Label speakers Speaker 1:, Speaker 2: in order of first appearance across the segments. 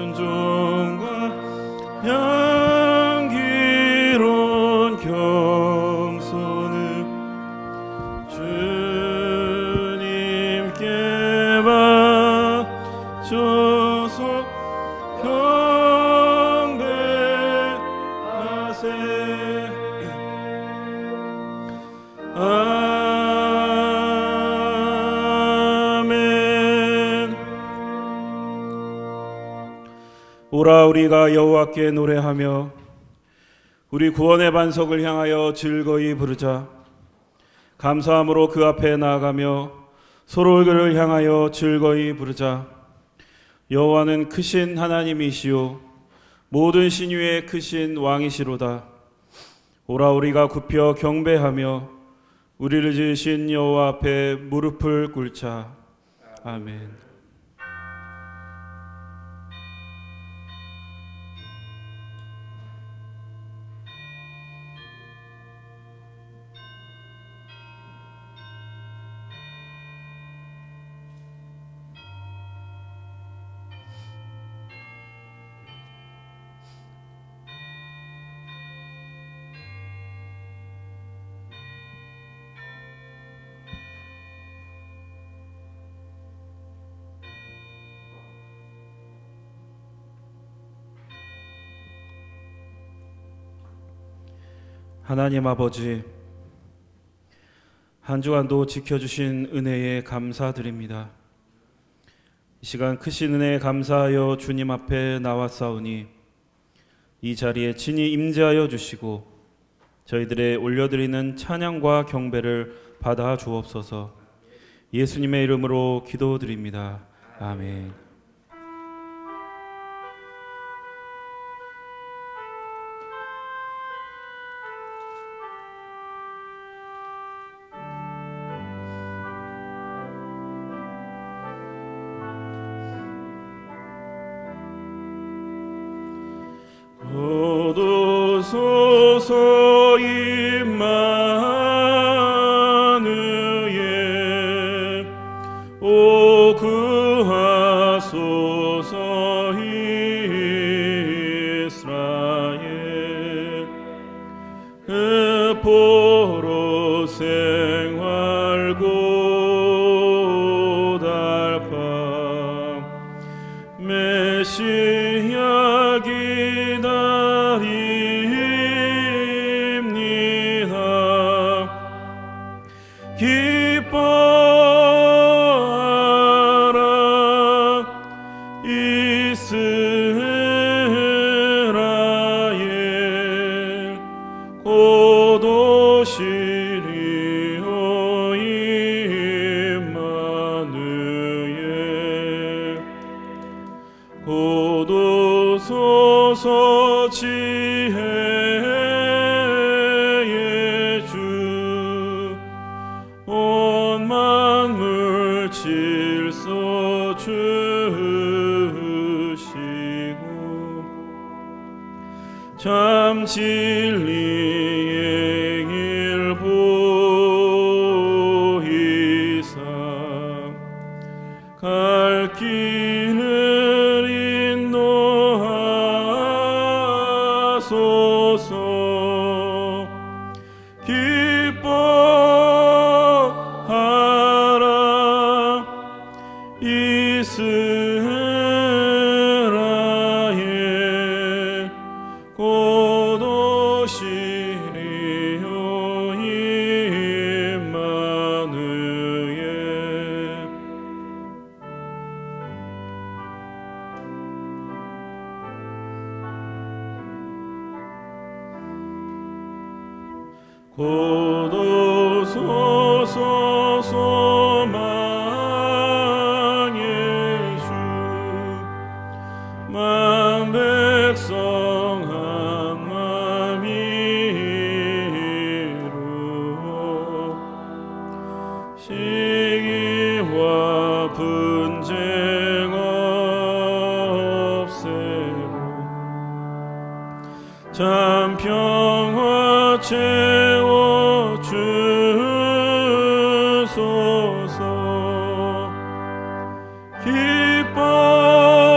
Speaker 1: 순종과 향기로운 겸손을 주님께 바쳐서 경배하세. 아멘. 오라 우리가 여호와께 노래하며 우리 구원의 반석을 향하여 즐거이 부르자. 감사함으로 그 앞에 나아가며 서로 그를 향하여 즐거이 부르자. 여호와는 크신 하나님이시요 모든 신유의 크신 왕이시로다. 오라 우리가 굽혀 경배하며 우리를 지으신 여호와 앞에 무릎을 꿇자. 아멘. 하나님 아버지, 한 주간도 지켜주신 은혜에 감사드립니다. 이 시간 크신 은혜에 감사하여 주님 앞에 나왔사오니 이 자리에 친히 임재하여 주시고 저희들의 올려드리는 찬양과 경배를 받아 주옵소서. 예수님의 이름으로 기도드립니다. 아멘. 소서 임마누엘 오 구하소서 이스라엘 포로 생활 고달파 메시아 기뻐하라 이스라엘 고도시리오 임마누엘 고도소서 지혜의 주 온 만물 질서 주시고 참 진리의 길 보이사 갈 길을 인도하소서. 기뻐하라 이스라엘 고도시리오 임마누엘 고도소서 소망의 주 만 백성 한 맘 이루어 시기와 분쟁 없애고 참 평화 채워 주소서. 기뻐하라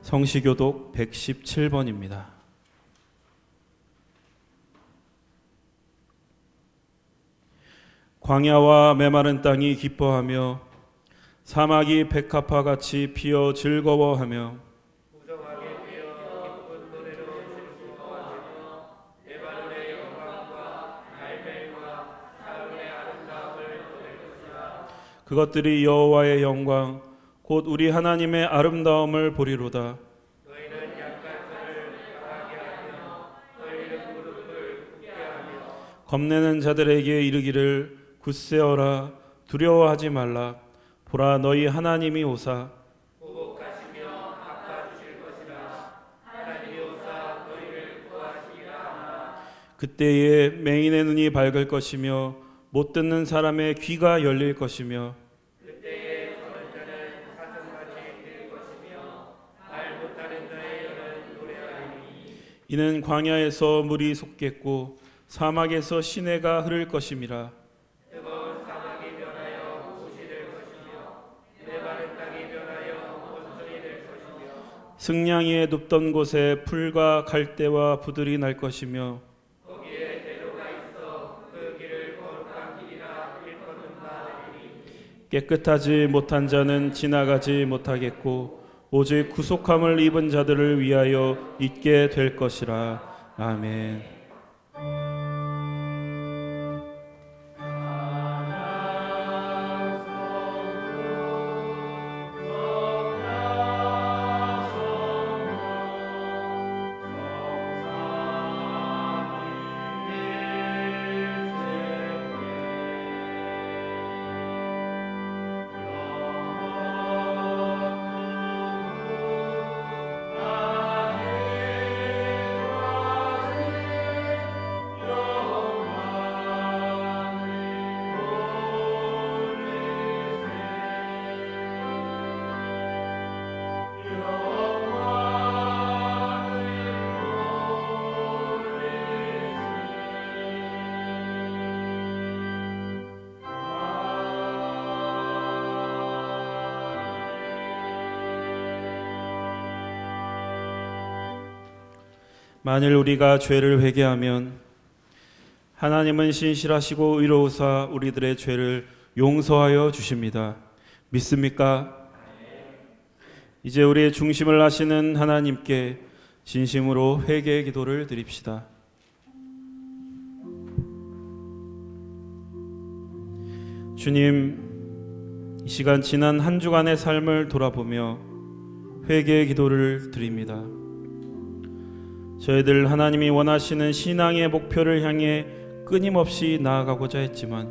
Speaker 1: 성시교독 117번입니다. 광야와 메마른 땅이 기뻐하며 사막이 백합화같이 피어 즐거워하며
Speaker 2: 무성하게 피어 기쁜 노래로 즐거워하며 레바논의 영광과 갈멜과 사울의 아름다움을 보낼 것이라.
Speaker 1: 그것들이 여호와의 영광 곧 우리 하나님의 아름다움을 보리로다.
Speaker 2: 너희는 약간들을 강하게 하며 너희는 무릎을 굳게 하며
Speaker 1: 겁내는 자들에게 이르기를 굳세어라 두려워하지 말라. 보라 너희 하나님이 오사
Speaker 2: 보복하시며 갚아주실 것이라. 하나님이 오사 너희를 구하시리라 하나.
Speaker 1: 그때에 맹인의 눈이 밝을 것이며 못 듣는 사람의 귀가 열릴 것이며
Speaker 2: 그때에 저런 자는 사슴같이 뛸 것이며 말 못하는 자의 열은 노래하리니.
Speaker 1: 이는 광야에서 물이 솟겠고 사막에서 시내가 흐를 것임이라.
Speaker 2: 뜨거운 사막이 변하여 옷이 될 것이며 메마른 땅이 변하여 온천이 될 것이며
Speaker 1: 승냥이에 눕던 곳에 풀과 갈대와 부들이 날 것이며
Speaker 2: 거기에 대로가 있어 그 길을 거룩한 길이라 일컫는 바 되리니.
Speaker 1: 깨끗하지 못한 자는 지나가지 못하겠고 오직 구속함을 입은 자들을 위하여 있게 될 것이라. 아멘. 만일 우리가 죄를 회개하면 하나님은 신실하시고 의로우사 우리들의 죄를 용서하여 주십니다. 믿습니까? 이제 우리의 중심을 아시는 하나님께 진심으로 회개의 기도를 드립시다. 주님, 이 시간 지난 한 주간의 삶을 돌아보며 회개의 기도를 드립니다. 저희들 하나님이 원하시는 신앙의 목표를 향해 끊임없이 나아가고자 했지만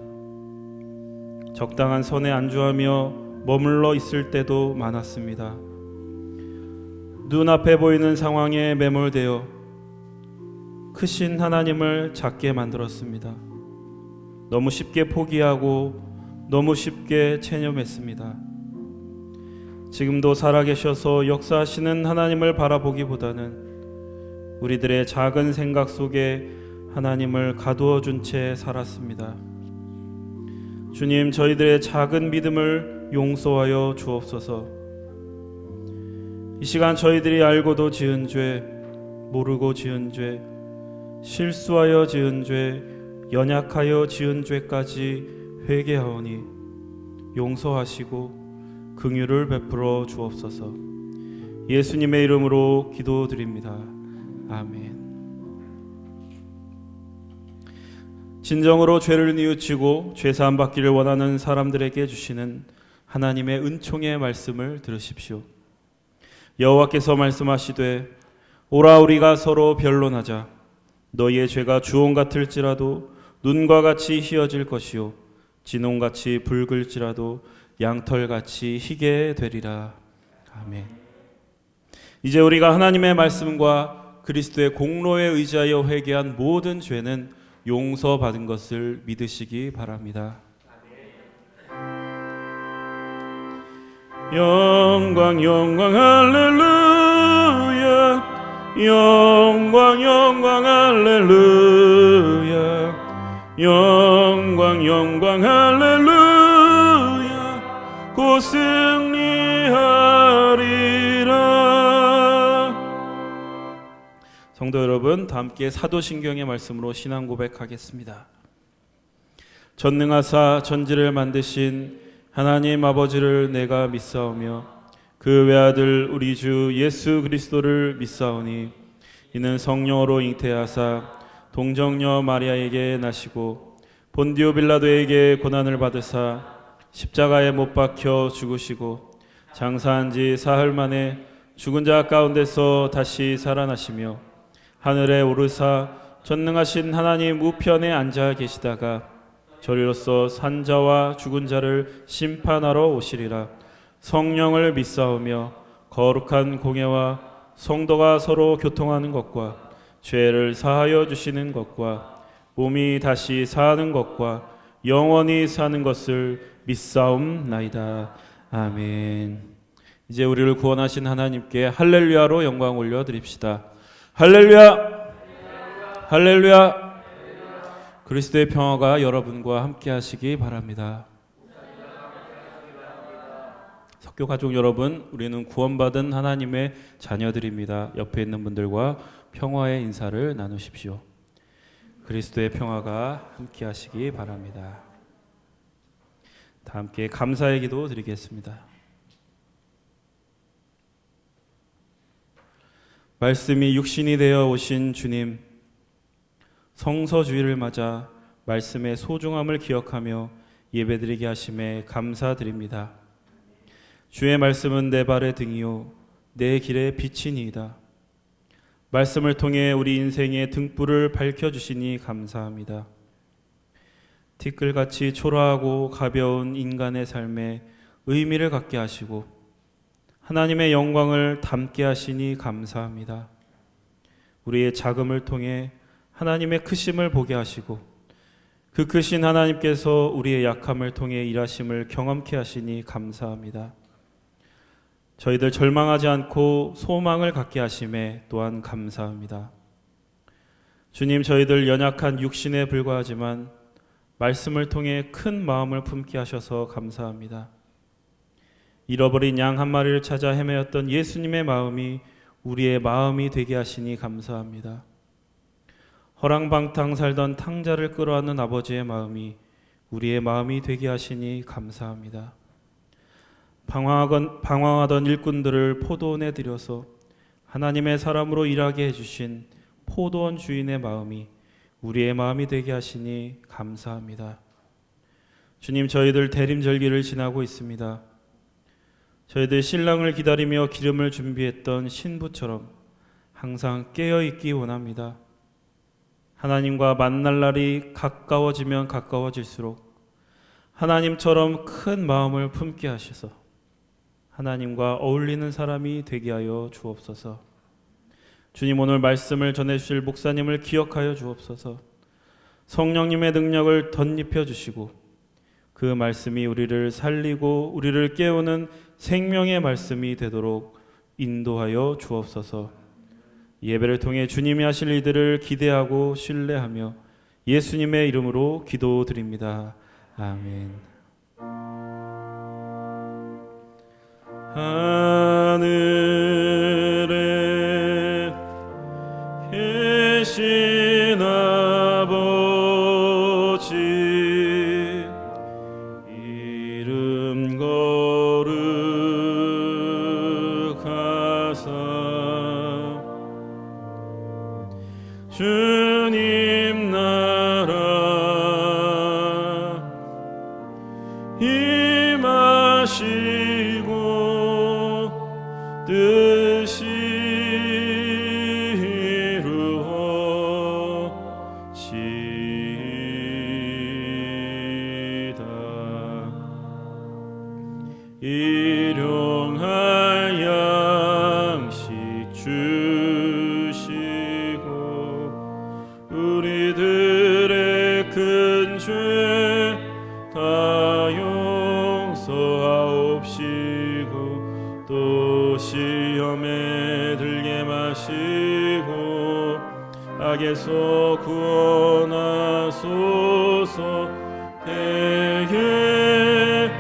Speaker 1: 적당한 선에 안주하며 머물러 있을 때도 많았습니다. 눈앞에 보이는 상황에 매몰되어 크신 하나님을 작게 만들었습니다. 너무 쉽게 포기하고 너무 쉽게 체념했습니다. 지금도 살아계셔서 역사하시는 하나님을 바라보기보다는 우리들의 작은 생각 속에 하나님을 가두어 준 채 살았습니다. 주님, 저희들의 작은 믿음을 용서하여 주옵소서. 이 시간 저희들이 알고도 지은 죄, 모르고 지은 죄, 실수하여 지은 죄, 연약하여 지은 죄까지 회개하오니 용서하시고 긍휼을 베풀어 주옵소서. 예수님의 이름으로 기도드립니다. 아멘. 진정으로 죄를 뉘우치고 죄사함 받기를 원하는 사람들에게 주시는 하나님의 은총의 말씀을 들으십시오. 여호와께서 말씀하시되 오라 우리가 서로 변론하자. 너희의 죄가 주홍 같을지라도 눈과 같이 희어질 것이요 진홍같이 붉을지라도 양털같이 희게 되리라. 아멘. 이제 우리가 하나님의 말씀과 그리스도의 공로에 의지하여 회개한 모든 죄는 용서받은 것을 믿으시기 바랍니다. 영광 영광 할렐루야. 영광 영광 할렐루야. 영광 영광 할렐루야. 곧 승리하리라. 성도 여러분, 다 함께 사도신경의 말씀으로 신앙 고백하겠습니다. 전능하사 천지를 만드신 하나님 아버지를 내가 믿사오며 그 외아들 우리 주 예수 그리스도를 믿사오니 이는 성령으로 잉태하사 동정녀 마리아에게 나시고 본디오 빌라도에게 고난을 받으사 십자가에 못 박혀 죽으시고 장사한 지 사흘 만에 죽은 자 가운데서 다시 살아나시며 하늘에 오르사 전능하신 하나님 우편에 앉아 계시다가 저리로서 산자와 죽은 자를 심판하러 오시리라. 성령을 믿사오며 거룩한 공예와 성도가 서로 교통하는 것과 죄를 사하여 주시는 것과 몸이 다시 사는 것과 영원히 사는 것을 믿사옵나이다. 아멘. 이제 우리를 구원하신 하나님께 할렐루야로 영광 올려드립시다. 할렐루야! 할렐루야! 그리스도의 평화가 여러분과 함께 하시기 바랍니다. 석교 가족 여러분, 우리는 구원받은 하나님의 자녀들입니다. 옆에 있는 분들과 평화의 인사를 나누십시오. 그리스도의 평화가 함께 하시기 바랍니다. 다 함께 감사의 기도 드리겠습니다. 말씀이 육신이 되어 오신 주님, 성서주의를 맞아 말씀의 소중함을 기억하며 예배드리게 하심에 감사드립니다. 주의 말씀은 내 발의 등이요 내 길의 빛이니이다. 말씀을 통해 우리 인생의 등불을 밝혀주시니 감사합니다. 티끌같이 초라하고 가벼운 인간의 삶에 의미를 갖게 하시고 하나님의 영광을 담게 하시니 감사합니다. 우리의 작음을 통해 하나님의 크심을 보게 하시고 그 크신 하나님께서 우리의 약함을 통해 일하심을 경험케 하시니 감사합니다. 저희들 절망하지 않고 소망을 갖게 하심에 또한 감사합니다. 주님, 저희들 연약한 육신에 불과하지만 말씀을 통해 큰 마음을 품게 하셔서 감사합니다. 잃어버린 양 한 마리를 찾아 헤매었던 예수님의 마음이 우리의 마음이 되게 하시니 감사합니다. 허랑방탕 살던 탕자를 끌어안는 아버지의 마음이 우리의 마음이 되게 하시니 감사합니다. 방황하던 일꾼들을 포도원에 들여서 하나님의 사람으로 일하게 해주신 포도원 주인의 마음이 우리의 마음이 되게 하시니 감사합니다. 주님, 저희들 대림절기를 지나고 있습니다. 저희들 신랑을 기다리며 기름을 준비했던 신부처럼 항상 깨어있기 원합니다. 하나님과 만날 날이 가까워지면 가까워질수록 하나님처럼 큰 마음을 품게 하셔서 하나님과 어울리는 사람이 되게 하여 주옵소서. 주님, 오늘 말씀을 전해주실 목사님을 기억하여 주옵소서. 성령님의 능력을 덧입혀 주시고 그 말씀이 우리를 살리고 우리를 깨우는 생명의 말씀이 되도록 인도하여 주옵소서. 예배를 통해 주님이 하실 일들을 기대하고 신뢰하며 예수님의 이름으로 기도드립니다. 아멘. 하늘에 계신 아버지, 이름 거룩하사 주님 나라 임하시고 뜻이 이루어지이다. 일용할 양식 주시고 우리들의 큰 죄 다 용서하옵시고 또 시험에 들게 마시고 악에서 구원하소서. 대개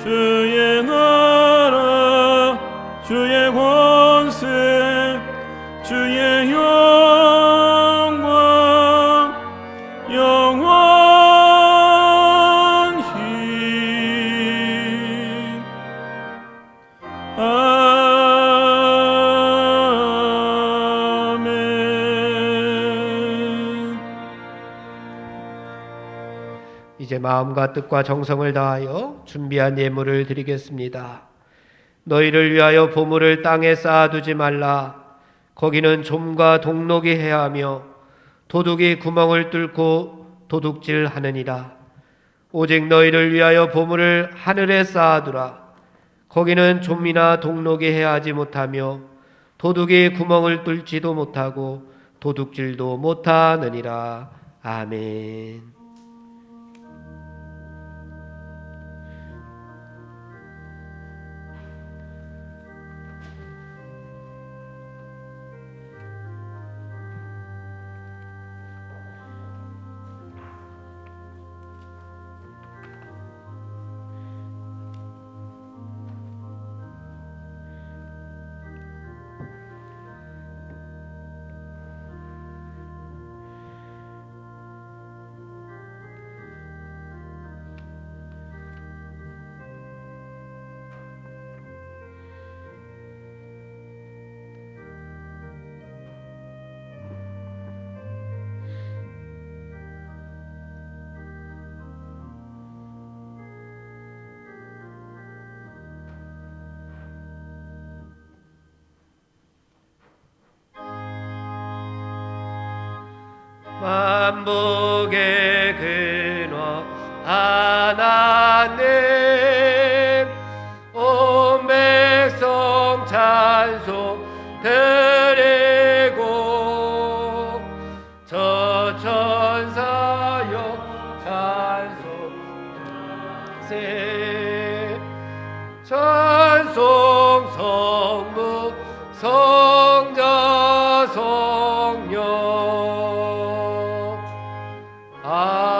Speaker 1: 주의 나라 주의 권세 주의 영
Speaker 3: 이제 마음과 뜻과 정성을 다하여 준비한 예물을 드리겠습니다. 너희를 위하여 보물을 땅에 쌓아두지 말라. 거기는 좀과 동록이 해하며 도둑이 구멍을 뚫고 도둑질하느니라. 오직 너희를 위하여 보물을 하늘에 쌓아두라. 거기는 좀이나 동록이 해하지 못하며 도둑이 구멍을 뚫지도 못하고 도둑질도 못하느니라. 아멘. 만복의 근원 하나님, 온 백성 찬송 드리고 저 천사여 찬송 세 찬송 성부 성자 성령. 아멘.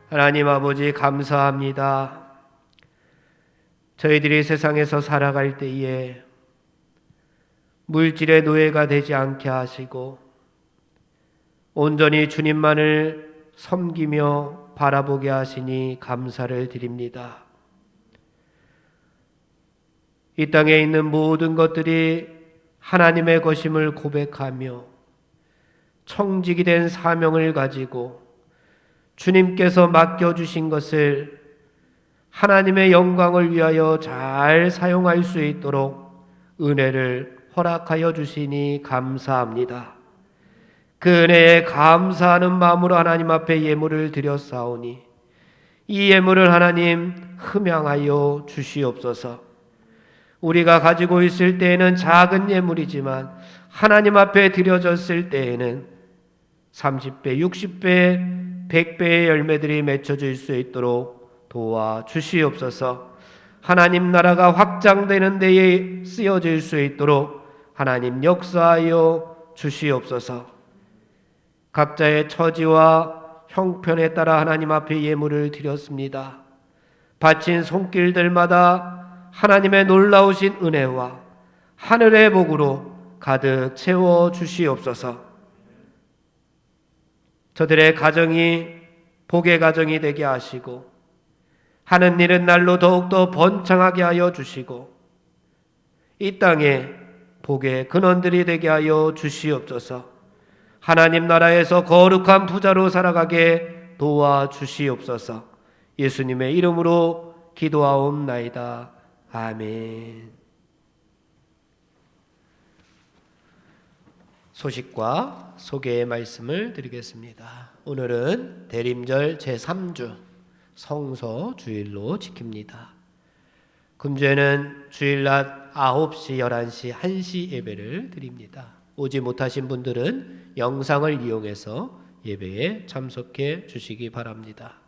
Speaker 3: 하나님 아버지 감사합니다. 저희들이 세상에서 살아갈 때에 물질의 노예가 되지 않게 하시고 온전히 주님만을 섬기며 바라보게 하시니 감사를 드립니다. 이 땅에 있는 모든 것들이 하나님의 것임을 고백하며 청직이 된 사명을 가지고 주님께서 맡겨주신 것을 하나님의 영광을 위하여 잘 사용할 수 있도록 은혜를 허락하여 주시니 감사합니다. 그 은혜에 감사하는 마음으로 하나님 앞에 예물을 드렸사오니 이 예물을 하나님 흠양하여 주시옵소서. 우리가 가지고 있을 때에는 작은 예물이지만 하나님 앞에 드려졌을 때에는 30배, 60배, 100배의 열매들이 맺혀질 수 있도록 도와주시옵소서. 하나님 나라가 확장되는 데에 쓰여질 수 있도록 하나님 역사하여 주시옵소서. 각자의 처지와 형편에 따라 하나님 앞에 예물을 드렸습니다. 바친 손길들마다 하나님의 놀라우신 은혜와 하늘의 복으로 가득 채워 주시옵소서. 저들의 가정이 복의 가정이 되게 하시고 하는 일은 날로 더욱더 번창하게 하여 주시고 이 땅에 복의 근원들이 되게 하여 주시옵소서. 하나님 나라에서 거룩한 부자로 살아가게 도와주시옵소서. 예수님의 이름으로 기도하옵나이다. 아멘. 소식과 소개의 말씀을 드리겠습니다. 오늘은 대림절 제3주 성서 주일로 지킵니다. 금주에는 주일낮 9시, 11시, 1시 예배를 드립니다. 오지 못하신 분들은 영상을 이용해서 예배에 참석해 주시기 바랍니다.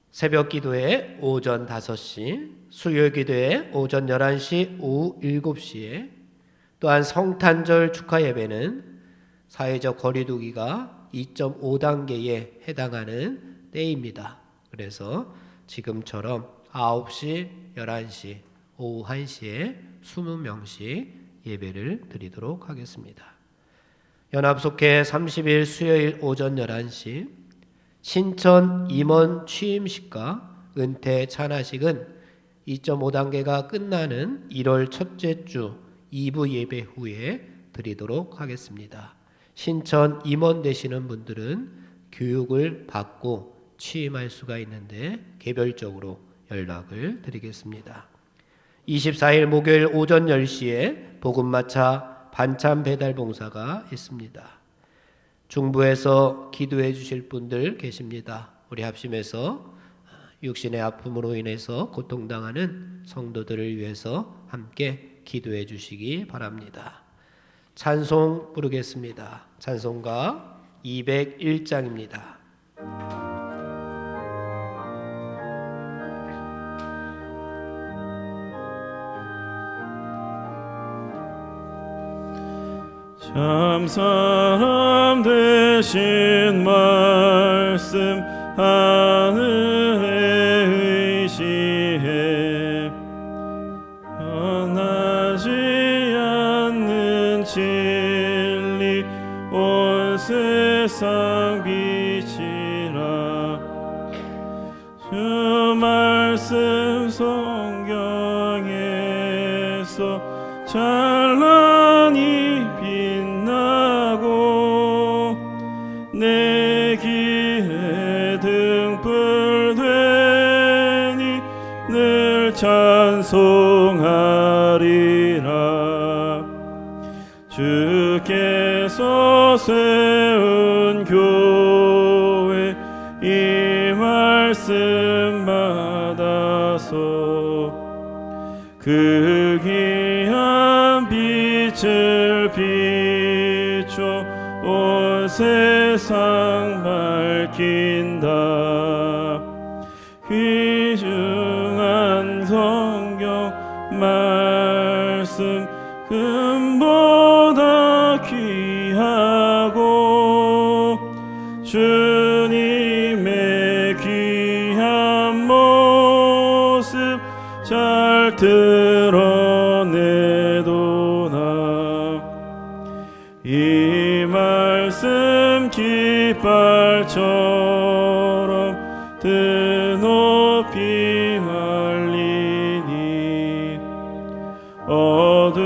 Speaker 3: 새벽 기도회 오전 5시, 수요일 기도회 오전 11시, 오후 7시에 또한 성탄절 축하 예배는 사회적 거리두기가 2.5단계에 해당하는 때입니다. 그래서 지금처럼 9시, 11시, 오후 1시에 20명씩 예배를 드리도록 하겠습니다. 연합속회 30일 수요일 오전 11시, 신천 임원 취임식과 은퇴 찬하식은 2.5단계가 끝나는 1월 첫째 주 2부 예배 후에 드리도록 하겠습니다. 신천 임원 되시는 분들은 교육을 받고 취임할 수가 있는데 개별적으로 연락을 드리겠습니다. 24일 목요일 오전 10시에 복음마차 반찬 배달 봉사가 있습니다. 중부에서 기도해 주실 분들 계십니다. 우리 합심해서 육신의 아픔으로 인해서 고통당하는 성도들을 위해서 함께 기도해 주시기 바랍니다. 찬송 부르겠습니다. 찬송가 201장입니다.
Speaker 1: 참 사람 되신 말씀 하늘에 의지해 변하지 않는 진리 온 세상 빛이라 주 말씀 성경에서 찬란히 빛나고 내 길에 등불 되니 늘 찬송하리라. 주께서 세운 교회 이 말씀 받아서 그 귀한 빛을 비춰 온 세상 밝힌다. 귀중한 성경 말씀 금보다 귀하고 주님의 귀한 모습 잘 드러내도다. 이 말씀 깃발처럼 드높이 말리니 어두운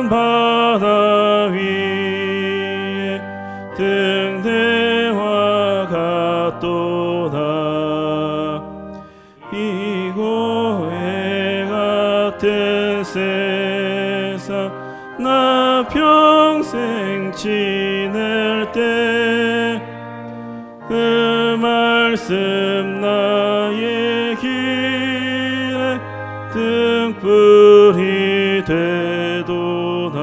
Speaker 1: 바다 위에 등대와 같도다. 이고에 같은 세상 나 평생 지낼 때 그 말씀 나의 길에 등불이 되도다.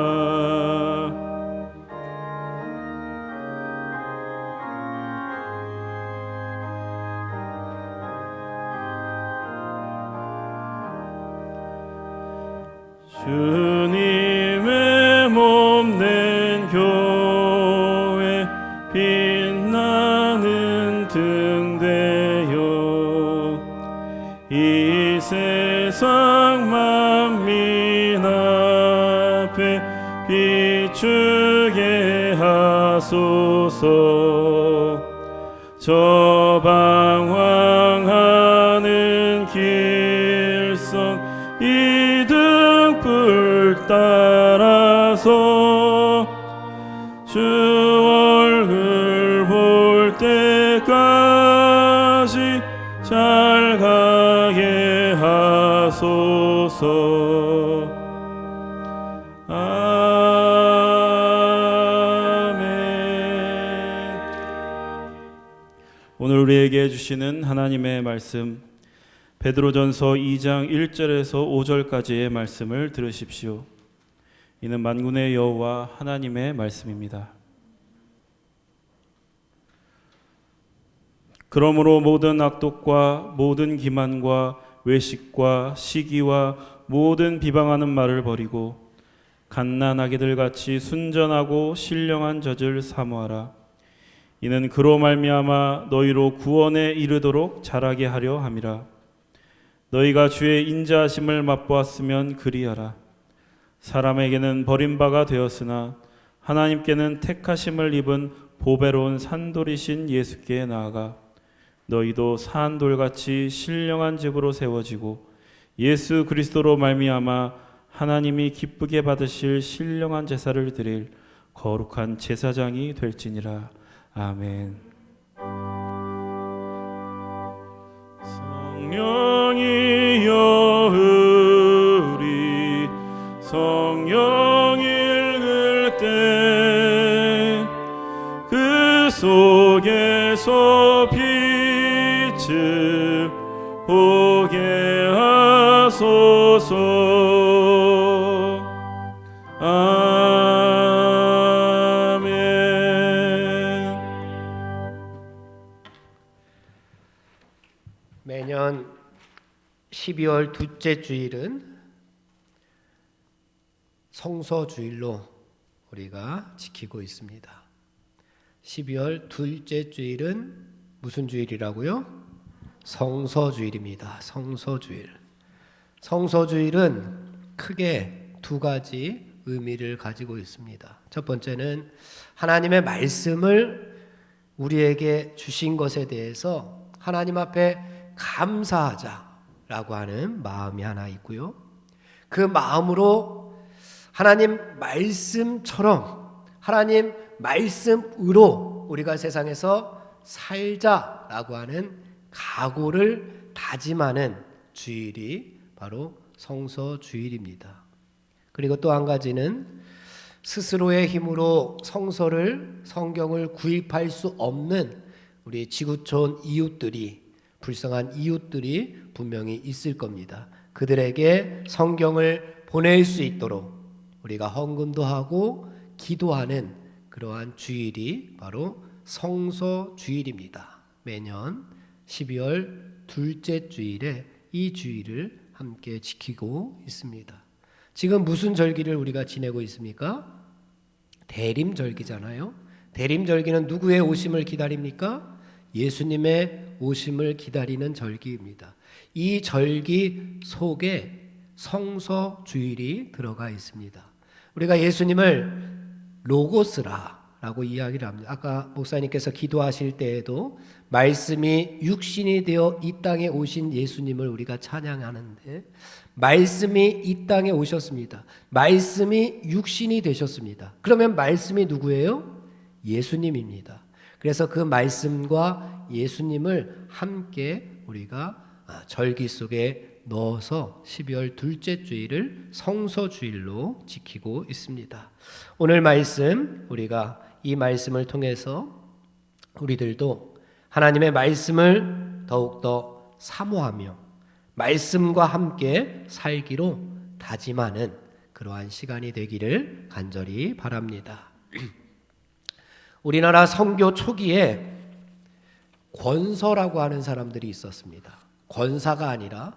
Speaker 1: 주님의 몸된 교회 빛나는 등 되어 이 세상 만민 앞에 비추게 하소서. 저 방황하는 길선 이 등불 따라서 주 얼굴 볼 때까지 잘 가게 하소서. 아멘. 오늘 우리에게 주시는 하나님의 말씀 베드로전서 2장 1절에서 5절까지의 말씀을 들으십시오. 이는 만군의 여호와 하나님의 말씀입니다. 그러므로 모든 악독과 모든 기만과 외식과 시기와 모든 비방하는 말을 버리고 갓난아기들 같이 순전하고 신령한 젖을 사모하라. 이는 그로 말미암아 너희로 구원에 이르도록 자라게 하려 함이라. 너희가 주의 인자하심을 맛보았으면 그리하라. 사람에게는 버림바가 되었으나 하나님께는 택하심을 입은 보배로운 산돌이신 예수께 나아가 너희도 산돌같이 신령한 집으로 세워지고 예수 그리스도로 말미암아 하나님이 기쁘게 받으실 신령한 제사를 드릴 거룩한 제사장이 될지니라. 아멘. 성령이여 우리 성령 읽을 때 그 속에서 빛을 보게 하소서. 아멘.
Speaker 3: 매년 12월 둘째 주일은 성서주일로 우리가 지키고 있습니다. 12월 둘째 주일은 무슨 주일이라고요? 성서주일입니다. 성서주일. 성서주일은 크게 두 가지 의미를 가지고 있습니다. 첫 번째는 하나님의 말씀을 우리에게 주신 것에 대해서 하나님 앞에 감사하자라고 하는 마음이 하나 있고요. 그 마음으로 하나님 말씀처럼 하나님 말씀으로 우리가 세상에서 살자라고 하는 각오를 다짐하는 주일이 바로 성서주일입니다. 그리고 또 한 가지는 스스로의 힘으로 성경을 구입할 수 없는 우리 지구촌 이웃들이, 불쌍한 이웃들이 분명히 있을 겁니다. 그들에게 성경을 보낼 수 있도록 우리가 헌금도 하고 기도하는 그러한 주일이 바로 성서주일입니다. 매년 12월 둘째 주일에 이 주일을 함께 지키고 있습니다. 지금 무슨 절기를 우리가 지내고 있습니까? 대림절기잖아요. 대림절기는 누구의 오심을 기다립니까? 예수님의 오심을 기다리는 절기입니다. 이 절기 속에 성서주일이 들어가 있습니다. 우리가 예수님을 로고스라라고 이야기를 합니다. 아까 목사님께서 기도하실 때에도 말씀이 육신이 되어 이 땅에 오신 예수님을 우리가 찬양하는데, 말씀이 이 땅에 오셨습니다. 말씀이 육신이 되셨습니다. 그러면 말씀이 누구예요? 예수님입니다. 그래서 그 말씀과 예수님을 함께 우리가 절기 속에 넣어서 12월 둘째 주일을 성서주일로 지키고 있습니다. 오늘 말씀, 우리가 이 말씀을 통해서 우리들도 하나님의 말씀을 더욱더 사모하며 말씀과 함께 살기로 다짐하는 그러한 시간이 되기를 간절히 바랍니다. 우리나라 선교 초기에 권서라고 하는 사람들이 있었습니다. 권사가 아니라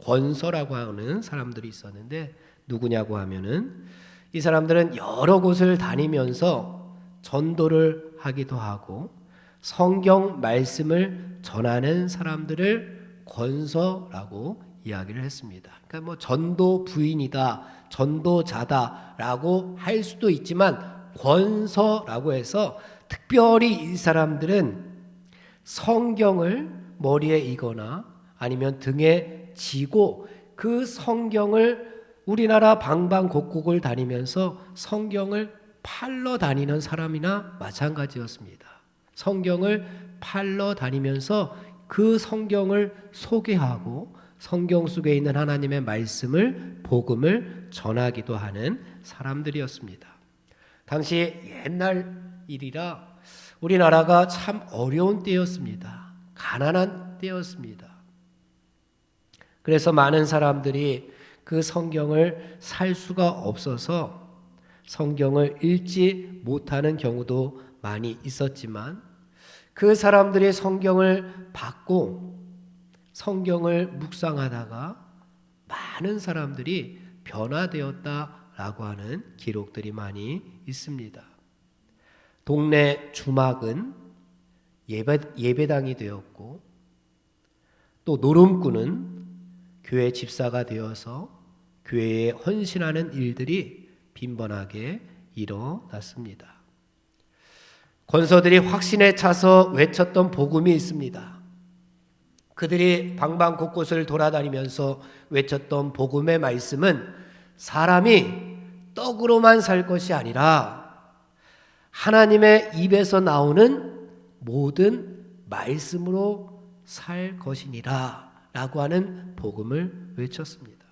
Speaker 3: 권서라고 하는 사람들이 있었는데, 누구냐고 하면은 이 사람들은 여러 곳을 다니면서 전도를 하기도 하고 성경 말씀을 전하는 사람들을 권서라고 이야기를 했습니다. 그러니까 뭐 전도 부인이다, 전도자다라고 할 수도 있지만 권서라고 해서 특별히 이 사람들은 성경을 머리에 이거나 아니면 등에 지고 그 성경을 우리나라 방방곡곡을 다니면서 성경을 팔러 다니는 사람이나 마찬가지였습니다. 성경을 팔러 다니면서 그 성경을 소개하고 성경 속에 있는 하나님의 말씀을, 복음을 전하기도 하는 사람들이었습니다. 당시 옛날 일이라 우리나라가 참 어려운 때였습니다. 가난한 때였습니다. 그래서 많은 사람들이 그 성경을 살 수가 없어서 성경을 읽지 못하는 경우도 많이 있었지만, 그 사람들이 성경을 받고 성경을 묵상하다가 많은 사람들이 변화되었다라고 하는 기록들이 많이 있습니다. 동네 주막은 예배당이 되었고, 또 노름꾼은 교회 집사가 되어서 교회에 헌신하는 일들이 빈번하게 일어났습니다. 권서들이 확신에 차서 외쳤던 복음이 있습니다. 그들이 방방곳곳을 돌아다니면서 외쳤던 복음의 말씀은 사람이 떡으로만 살 것이 아니라 하나님의 입에서 나오는 모든 말씀으로 살 것이니라 라고 하는 복음을 외쳤습니다.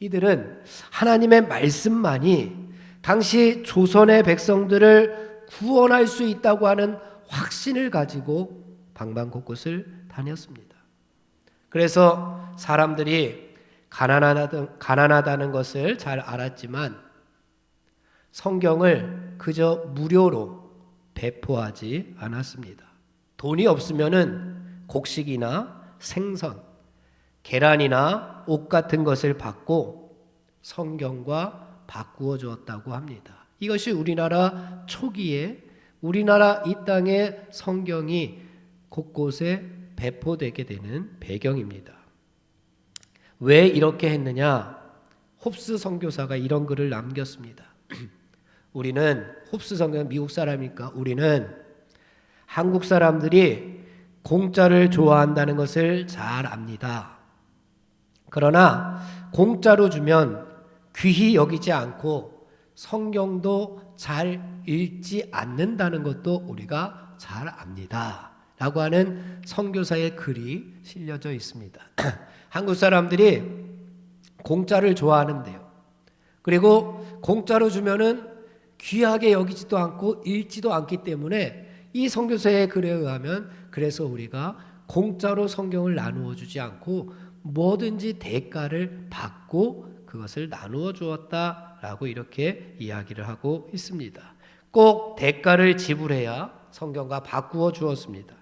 Speaker 3: 이들은 하나님의 말씀만이 당시 조선의 백성들을 구원할 수 있다고 하는 확신을 가지고 방방곳곳을 다녔습니다. 그래서 사람들이 가난하다는 것을 잘 알았지만 성경을 그저 무료로 배포하지 않았습니다. 돈이 없으면은 곡식이나 생선, 계란이나 옷 같은 것을 받고 성경과 바꾸어 주었다고 합니다. 이것이 우리나라 초기에 우리나라 이 땅에 성경이 곳곳에 배포되게 되는 배경입니다. 왜 이렇게 했느냐? 홉스 선교사가 이런 글을 남겼습니다. 우리는 홉스 선교사 미국 사람이니까 우리는 한국 사람들이 공짜를 좋아한다는 것을 잘 압니다. 그러나 공짜로 주면 귀히 여기지 않고 성경도 잘 읽지 않는다는 것도 우리가 잘 압니다. 라고 하는 선교사의 글이 실려져 있습니다. 한국 사람들이 공짜를 좋아하는데요. 그리고 공짜로 주면은 귀하게 여기지도 않고 읽지도 않기 때문에 이 선교사의 글에 의하면 그래서 우리가 공짜로 성경을 나누어 주지 않고 뭐든지 대가를 받고 그것을 나누어 주었다라고 이렇게 이야기를 하고 있습니다. 꼭 대가를 지불해야 성경과 바꾸어 주었습니다.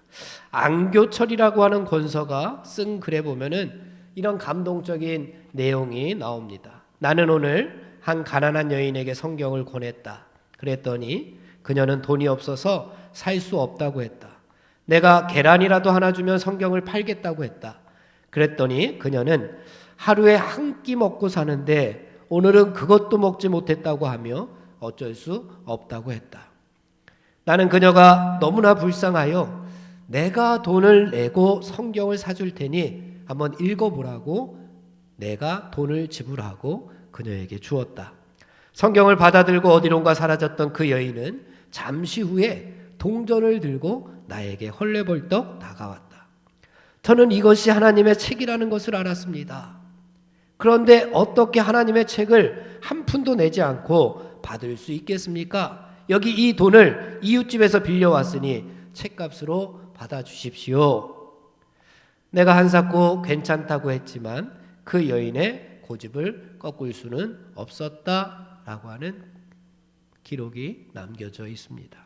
Speaker 3: 안교철이라고 하는 권서가 쓴 글에 보면은 이런 감동적인 내용이 나옵니다. 나는 오늘 한 가난한 여인에게 성경을 권했다. 그랬더니 그녀는 돈이 없어서 살 수 없다고 했다. 내가 계란이라도 하나 주면 성경을 팔겠다고 했다. 그랬더니 그녀는 하루에 한 끼 먹고 사는데 오늘은 그것도 먹지 못했다고 하며 어쩔 수 없다고 했다. 나는 그녀가 너무나 불쌍하여 내가 돈을 내고 성경을 사줄 테니 한번 읽어보라고 내가 돈을 지불하고 그녀에게 주었다. 성경을 받아들고 어디론가 사라졌던 그 여인은 잠시 후에 동전을 들고 나에게 헐레벌떡 다가왔다. 저는 이것이 하나님의 책이라는 것을 알았습니다. 그런데 어떻게 하나님의 책을 한 푼도 내지 않고 받을 수 있겠습니까? 여기 이 돈을 이웃집에서 빌려왔으니 책값으로 받아주십시오. 내가 한사코 괜찮다고 했지만 그 여인의 고집을 꺾을 수는 없었다라고 하는 기록이 남겨져 있습니다.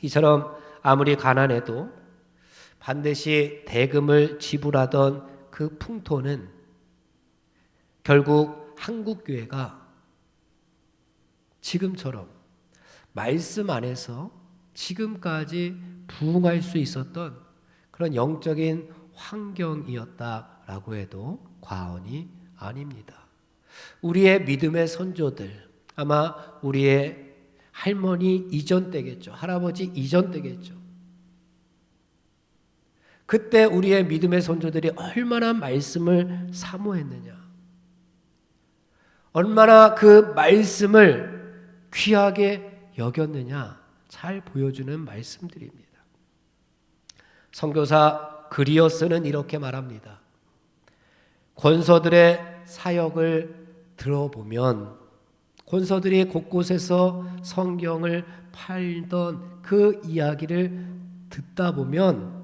Speaker 3: 이처럼 아무리 가난해도 반드시 대금을 지불하던 그 풍토는 결국 한국교회가 지금처럼 말씀 안에서 지금까지 부흥할 수 있었던 그런 영적인 환경이었다라고 해도 과언이 아닙니다. 우리의 믿음의 선조들, 아마 우리의 할머니 이전 때겠죠. 할아버지 이전 때겠죠. 그때 우리의 믿음의 선조들이 얼마나 말씀을 사모했느냐. 얼마나 그 말씀을 귀하게 여겼느냐. 잘 보여주는 말씀들입니다. 선교사 그리어스는 이렇게 말합니다. 권서들의 사역을 들어보면 권서들이 곳곳에서 성경을 팔던 그 이야기를 듣다 보면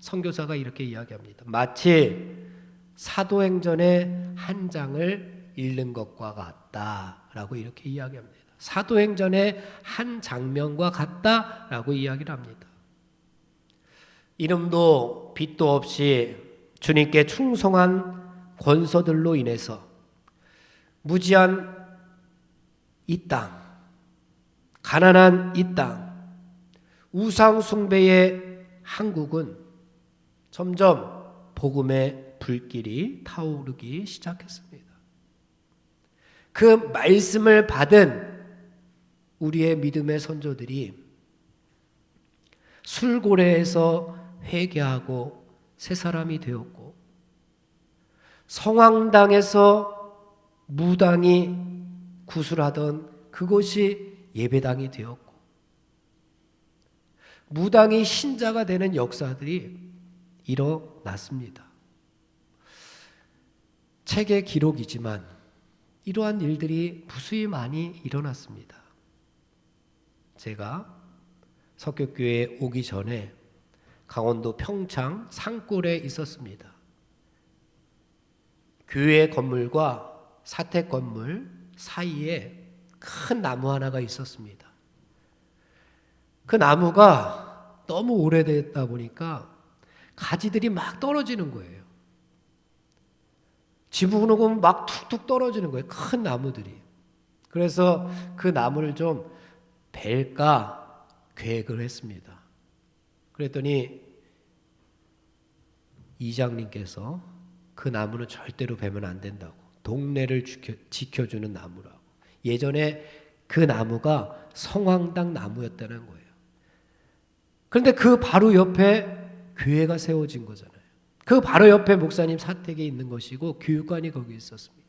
Speaker 3: 선교사가 이렇게 이야기합니다. 마치 사도행전의 한 장을 읽는 것과 같다라고 이렇게 이야기합니다. 사도행전의 한 장면과 같다라고 이야기를 합니다. 이름도 빛도 없이 주님께 충성한 권서들로 인해서 무지한 이 땅, 가난한 이 땅, 우상 숭배의 한국은 점점 복음의 불길이 타오르기 시작했습니다. 그 말씀을 받은 우리의 믿음의 선조들이 술고래에서 회개하고 새 사람이 되었고 성황당에서 무당이 구술하던 그곳이 예배당이 되었고, 무당이 신자가 되는 역사들이 일어났습니다. 책의 기록이지만 이러한 일들이 무수히 많이 일어났습니다. 제가 석교교회에 오기 전에 강원도 평창 산골에 있었습니다. 교회 건물과 사택 건물 사이에 큰 나무 하나가 있었습니다. 그 나무가 너무 오래됐다 보니까 가지들이 막 떨어지는 거예요. 지붕으로 보면 막 툭툭 떨어지는 거예요. 큰 나무들이. 그래서 그 나무를 좀 벨까 계획을 했습니다. 그랬더니 이장님께서 그 나무는 절대로 베면 안 된다고, 동네를 지켜주는 나무라고. 예전에 그 나무가 성황당 나무였다는 거예요. 그런데 그 바로 옆에 교회가 세워진 거잖아요. 그 바로 옆에 목사님 사택에 있는 것이고 교육관이 거기 있었습니다.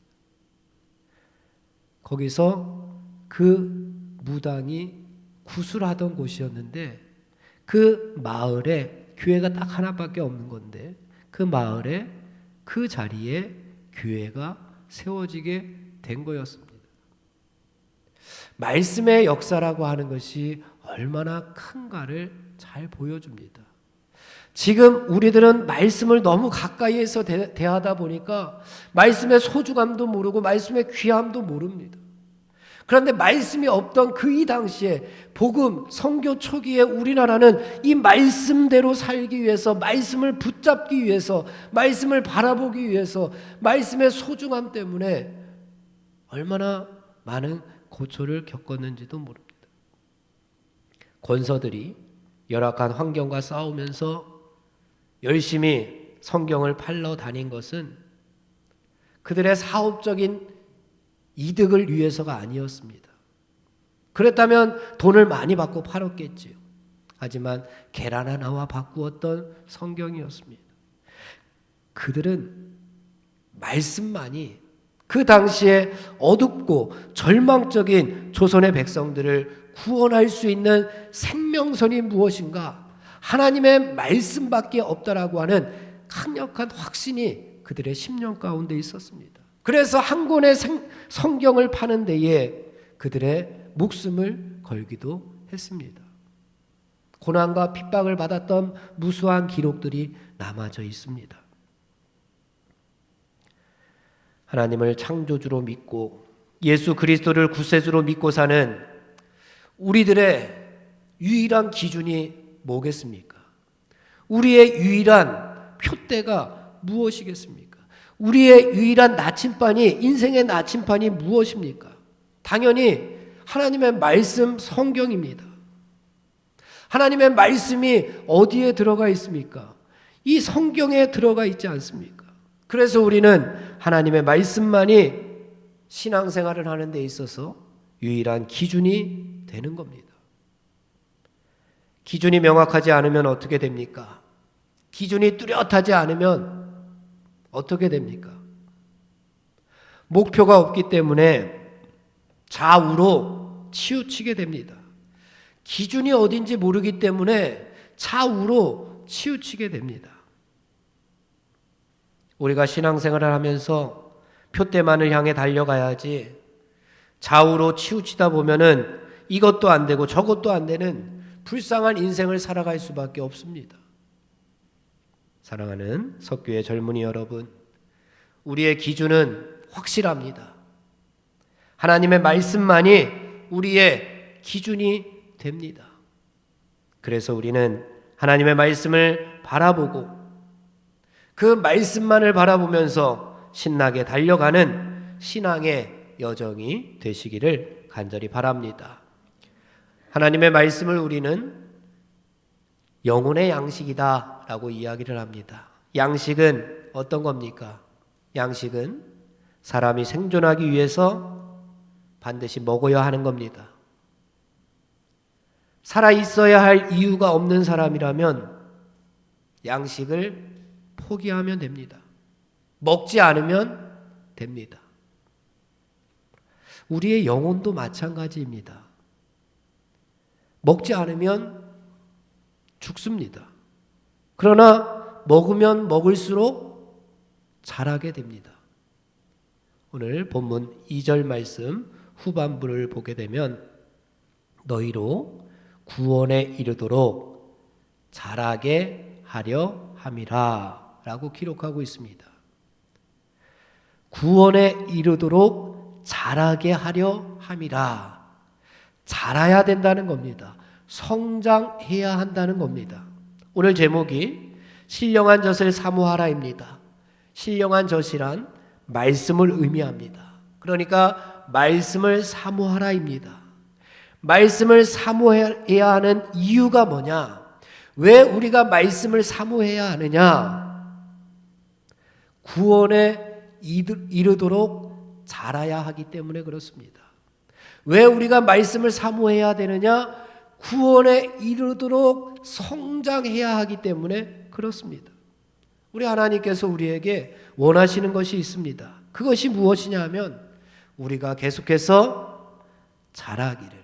Speaker 3: 거기서 그 무당이 구술하던 곳이었는데, 그 마을에 교회가 딱 하나밖에 없는 건데, 그 마을에 그 자리에 교회가 세워지게 된 거였습니다. 말씀의 역사라고 하는 것이 얼마나 큰가를 잘 보여줍니다. 지금 우리들은 말씀을 너무 가까이에서 대하다 보니까 말씀의 소중함도 모르고 말씀의 귀함도 모릅니다. 그런데 말씀이 없던 그 이 당시에 복음, 선교 초기에 우리나라는 이 말씀대로 살기 위해서, 말씀을 붙잡기 위해서, 말씀을 바라보기 위해서, 말씀의 소중함 때문에 얼마나 많은 고초를 겪었는지도 모릅니다. 권서들이 열악한 환경과 싸우면서 열심히 성경을 팔러 다닌 것은 그들의 사업적인 이득을 위해서가 아니었습니다. 그랬다면 돈을 많이 받고 팔았겠지요. 하지만 계란 하나와 바꾸었던 성경이었습니다. 그들은 말씀만이 그 당시에 어둡고 절망적인 조선의 백성들을 구원할 수 있는 생명선이 무엇인가, 하나님의 말씀밖에 없다라고 하는 강력한 확신이 그들의 심령 가운데 있었습니다. 그래서 한 권의 성경을 파는 데에 그들의 목숨을 걸기도 했습니다. 고난과 핍박을 받았던 무수한 기록들이 남아져 있습니다. 하나님을 창조주로 믿고 예수 그리스도를 구세주로 믿고 사는 우리들의 유일한 기준이 뭐겠습니까? 우리의 유일한 표대가 무엇이겠습니까? 우리의 유일한 나침반이, 인생의 나침반이 무엇입니까? 당연히 하나님의 말씀, 성경입니다. 하나님의 말씀이 어디에 들어가 있습니까? 이 성경에 들어가 있지 않습니까? 그래서 우리는 하나님의 말씀만이 신앙생활을 하는 데 있어서 유일한 기준이 되는 겁니다. 기준이 명확하지 않으면 어떻게 됩니까? 기준이 뚜렷하지 않으면 어떻게 됩니까? 목표가 없기 때문에 좌우로 치우치게 됩니다. 기준이 어딘지 모르기 때문에 좌우로 치우치게 됩니다. 우리가 신앙생활을 하면서 표대만을 향해 달려가야지 좌우로 치우치다 보면은 이것도 안 되고 저것도 안 되는 불쌍한 인생을 살아갈 수밖에 없습니다. 사랑하는 석교의 젊은이 여러분, 우리의 기준은 확실합니다. 하나님의 말씀만이 우리의 기준이 됩니다. 그래서 우리는 하나님의 말씀을 바라보고 그 말씀만을 바라보면서 신나게 달려가는 신앙의 여정이 되시기를 간절히 바랍니다. 하나님의 말씀을 우리는 영혼의 양식이다 라고 이야기를 합니다. 양식은 어떤 겁니까? 양식은 사람이 생존하기 위해서 반드시 먹어야 하는 겁니다. 살아있어야 할 이유가 없는 사람이라면 양식을 포기하면 됩니다. 먹지 않으면 됩니다. 우리의 영혼도 마찬가지입니다. 먹지 않으면 죽습니다. 그러나 먹으면 먹을수록 자라게 됩니다. 오늘 본문 2절 말씀 후반부를 보게 되면 너희로 구원에 이르도록 자라게 하려 함이라 라고 기록하고 있습니다. 구원에 이르도록 자라게 하려 함이라. 자라야 된다는 겁니다. 성장해야 한다는 겁니다. 오늘 제목이 신령한 젖을 사모하라입니다. 신령한 젖이란 말씀을 의미합니다. 그러니까 말씀을 사모하라입니다. 말씀을 사모해야 하는 이유가 뭐냐? 왜 우리가 말씀을 사모해야 하느냐? 구원에 이르도록 자라야 하기 때문에 그렇습니다. 왜 우리가 말씀을 사모해야 되느냐? 구원에 이르도록 성장해야 하기 때문에 그렇습니다. 우리 하나님께서 우리에게 원하시는 것이 있습니다. 그것이 무엇이냐 하면 우리가 계속해서 자라기를,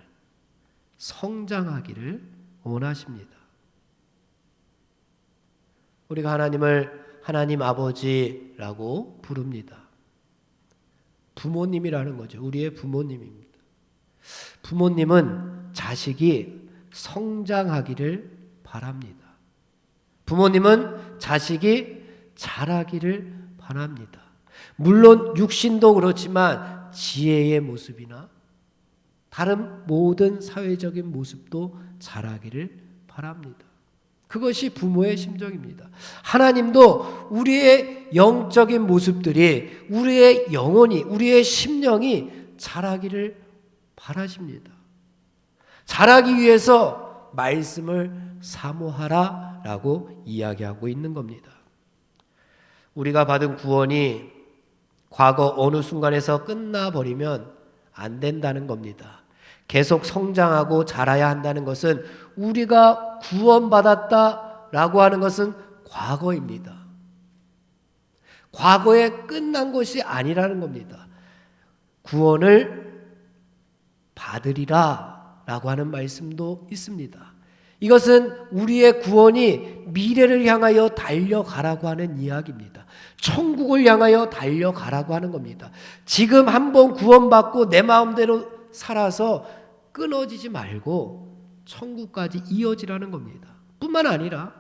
Speaker 3: 성장하기를 원하십니다. 우리가 하나님을 하나님 아버지라고 부릅니다. 부모님이라는 거죠. 우리의 부모님입니다. 부모님은 자식이 성장하기를 바랍니다. 부모님은 자식이 자라기를 바랍니다. 물론 육신도 그렇지만 지혜의 모습이나 다른 모든 사회적인 모습도 자라기를 바랍니다. 그것이 부모의 심정입니다. 하나님도 우리의 영적인 모습들이, 우리의 영혼이, 우리의 심령이 자라기를 바라십니다. 자라기 위해서 말씀을 사모하라라고 이야기하고 있는 겁니다. 우리가 받은 구원이 과거 어느 순간에서 끝나버리면 안 된다는 겁니다. 계속 성장하고 자라야 한다는 것은 우리가 구원받았다라고 하는 것은 과거입니다. 과거에 끝난 것이 아니라는 겁니다. 구원을 받으리라 라고 하는 말씀도 있습니다. 이것은 우리의 구원이 미래를 향하여 달려가라고 하는 이야기입니다. 천국을 향하여 달려가라고 하는 겁니다. 지금 한번 구원받고 내 마음대로 살아서 끊어지지 말고 천국까지 이어지라는 겁니다. 뿐만 아니라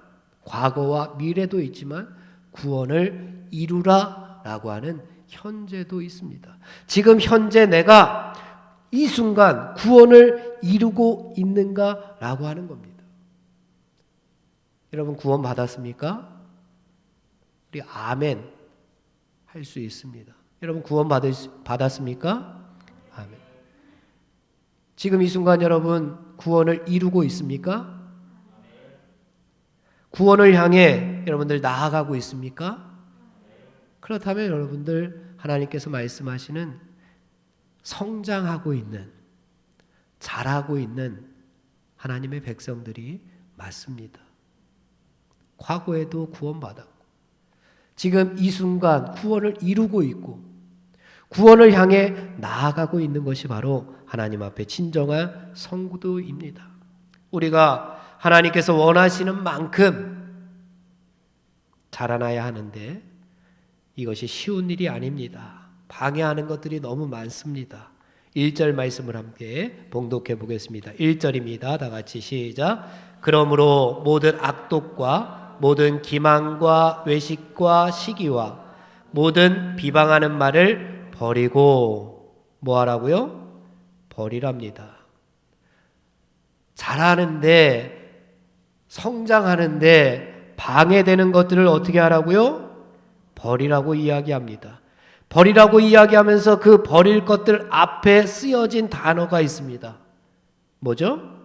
Speaker 3: 과거와 미래도 있지만 구원을 이루라 라고 하는 현재도 있습니다. 지금 현재 내가 이 순간 구원을 이루고 있는가 라고 하는 겁니다. 여러분 구원 받았습니까? 우리 아멘 할 수 있습니다. 여러분 구원 받았습니까? 아멘. 지금 이 순간 여러분 구원을 이루고 있습니까? 구원을 향해 여러분들 나아가고 있습니까? 그렇다면 여러분들 하나님께서 말씀하시는 성장하고 있는, 자라고 있는 하나님의 백성들이 맞습니다. 과거에도 구원받았고 지금 이 순간 구원을 이루고 있고 구원을 향해 나아가고 있는 것이 바로 하나님 앞에 진정한 성도입니다. 우리가 하나님께서 원하시는 만큼 자라나야 하는데 이것이 쉬운 일이 아닙니다. 방해하는 것들이 너무 많습니다. 1절 말씀을 함께 봉독해 보겠습니다. 1절입니다. 다 같이 시작. 그러므로 모든 악독과 모든 기만과 외식과 시기와 모든 비방하는 말을 버리고 뭐 하라고요? 버리랍니다. 자라는데 성장하는데 방해되는 것들을 어떻게 하라고요? 버리라고 이야기합니다. 버리라고 이야기하면서 그 버릴 것들 앞에 쓰여진 단어가 있습니다. 뭐죠?